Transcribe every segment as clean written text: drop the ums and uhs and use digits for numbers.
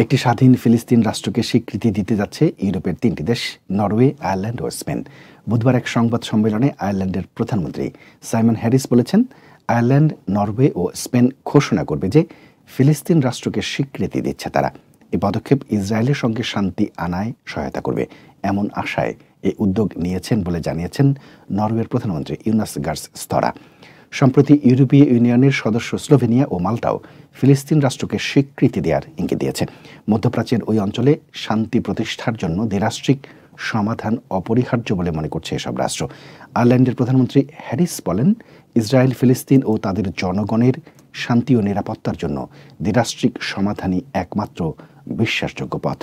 একটি স্বাধীন ফিলিস্তিন রাষ্ট্রকে স্বীকৃতি দিতে যাচ্ছে ইউরোপের তিনটি দেশ নরওয়ে, আয়ারল্যান্ড ও স্পেন। বুধবার এক সংবাদ সম্মেলনে আয়ারল্যান্ডের প্রধানমন্ত্রী সাইমন হ্যারিস বলেছেন, আয়ারল্যান্ড, নরওয়ে ও স্পেন ঘোষণা করবে যে ফিলিস্তিন রাষ্ট্রকে স্বীকৃতি দিচ্ছে তারা। এই পদক্ষেপ ইসরায়েলের সঙ্গে শান্তি আনায় সহায়তা করবে এমন আশায় এই উদ্যোগ নিয়েছেন বলে জানিয়েছেন নরওয়ের প্রধানমন্ত্রী ইউনাস গার্স স্তরা। সম্প্রতি ইউরোপীয় ইউনিয়নের সদস্য স্লোভেনিয়া ও মাল্টাও ফিলিস্তিন রাষ্ট্রকে স্বীকৃতি দেওয়ার ইঙ্গিত দিয়েছে। মধ্যপ্রাচ্যের ওই অঞ্চলে শান্তি প্রতিষ্ঠার জন্য দ্বিরাষ্ট্রিক সমাধান অপরিহার্য বলে মনে করছে এসব রাষ্ট্র। আয়ারল্যান্ডের প্রধানমন্ত্রী হ্যারিস বলেন, ইসরায়েল, ফিলিস্তিন ও তাদের জনগণের শান্তি ও নিরাপত্তার জন্য দ্বিরাষ্ট্রিক সমাধানই একমাত্র বিশ্বাসযোগ্য পথ।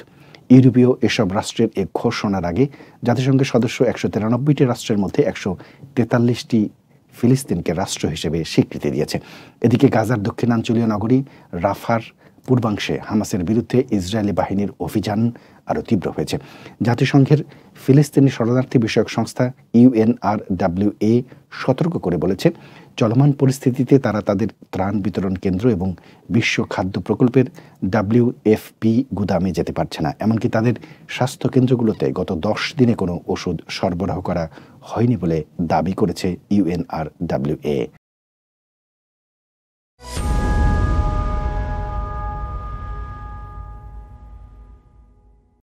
ইউরোপীয় এসব রাষ্ট্রের এ ঘোষণার আগে জাতিসংঘের সদস্য 193টি রাষ্ট্রের মধ্যে 143টি ফিলিস্তিনকে রাষ্ট্র হিসেবে স্বীকৃতি দিয়েছে। এদিকে গাজার দক্ষিণাঞ্চলীয় নগরী রাফার পূর্বাংশে হামাসের বিরুদ্ধে ইসরায়েলি বাহিনীর অভিযান আরও তীব্র হয়েছে। জাতিসংঘের ফিলিস্তিনি শরণার্থী বিষয়ক সংস্থা UNRWA সতর্ক করে বলেছে, চলমান পরিস্থিতিতে তারা তাদের ত্রাণ বিতরণ কেন্দ্র এবং বিশ্ব খাদ্য প্রকল্পের WFP গুদামে যেতে পারছে না। এমনকি তাদের স্বাস্থ্য কেন্দ্রগুলোতে গত 10 দিনে কোনো ওষুধ সরবরাহ করা হয়নি বলে দাবি করেছে UNRWA।